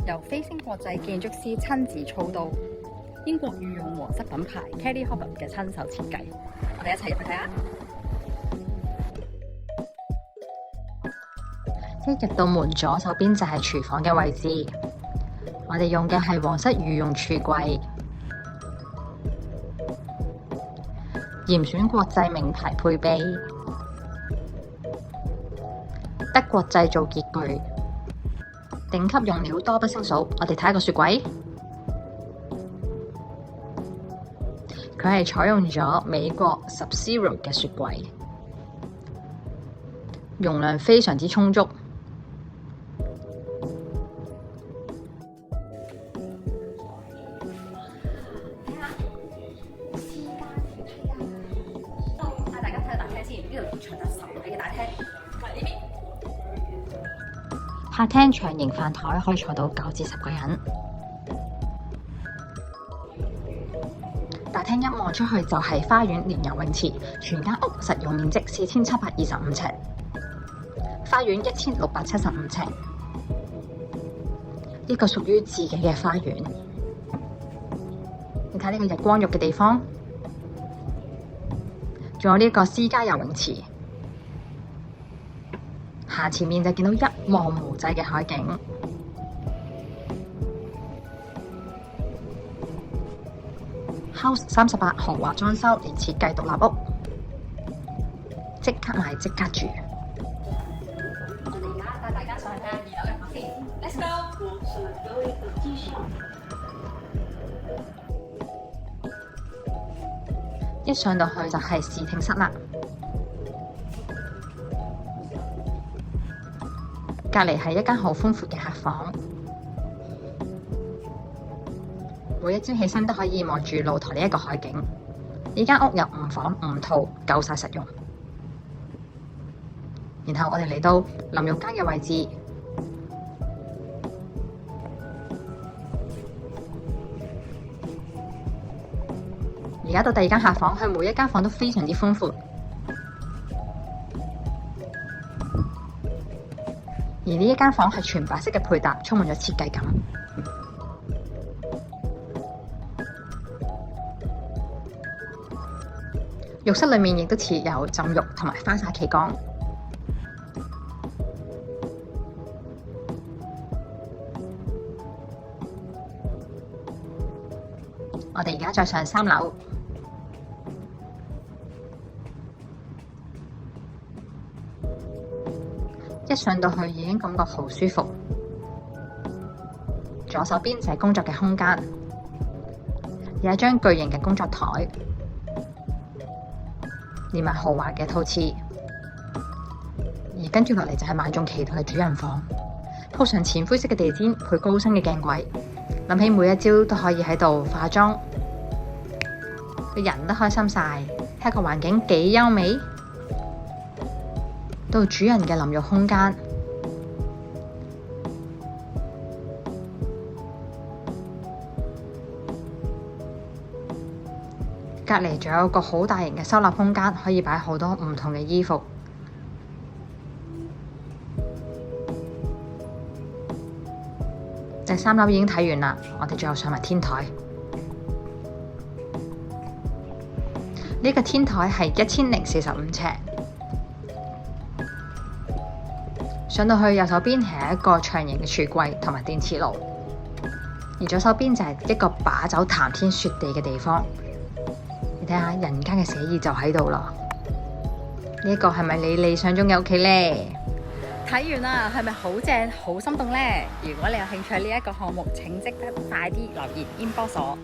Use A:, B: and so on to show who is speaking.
A: 由飛星國際建築師親自操刀，英國御用皇室品牌 Kelly Hobbs 嘅親手設計。我哋一齊入去睇下。
B: 一入到門，左手邊就係廚房嘅位置。我哋用嘅係皇室御用櫥櫃，嚴選國際名牌配備，德國製造潔具，頂級用料多不勝數。我哋睇下個雪櫃，佢係採用咗美國 Sub-Zero 嘅雪櫃，容量非常之充足。
A: 帶大家睇下大廳先，呢度長達10米嘅大廳，同埋呢邊。
B: 客廳長型飯台可以坐到9至10個人。大廳一望出去就係花園連游泳池，全間屋實用面積4725尺，花園1675尺，一個屬於自己嘅花園。你睇呢個日光浴嘅地方，仲有呢個私家游泳池。下前面就見到一望無際嘅海景。House 38豪華裝修，連設計獨立屋，即刻買即刻住。
A: 我哋而家帶大家上去睇下2樓嘅房先 ，Let's go！
B: 一上到去就係視聽室啦，隔離係一間好豐闊嘅客房，每一朝起身都可以望住露台呢一個海景。呢間屋有5房5套，夠晒實用。然後我哋嚟到淋浴間嘅位置，而家到第2間客房，佢每一間房都非常之豐闊。而呢一間房係全白色嘅配搭，充滿咗設計感。浴室裏面亦都設有浸浴同埋花灑企缸。我哋而家再上3樓。一上到去已經感覺好舒服。左手邊就係工作嘅空間，有一張巨型嘅工作台，連埋豪華嘅套廁。而跟住落嚟就係萬眾期待嘅主人房，鋪上淺灰色嘅地氈，配高身嘅鏡櫃。諗起每一朝都可以喺度化妝，個人都開心晒。睇下個環境幾優美。到主人嘅淋浴空間，隔離仲有個好大型嘅收納空間，可以擺好多唔同嘅衣服。第3樓已經睇完啦，我哋最後上埋天台。呢個天台係1045尺。上到去右手邊係一個長形嘅櫥櫃同埋電磁爐，而左手邊就係一個把酒談天說地嘅地方。你睇下人間嘅寫意就喺度啦。呢一個係咪你理想中嘅屋企呢？
A: 睇完啦，係咪好正、好心動呢？如果你有興趣呢一個項目，請即刻快啲留言 inbox我。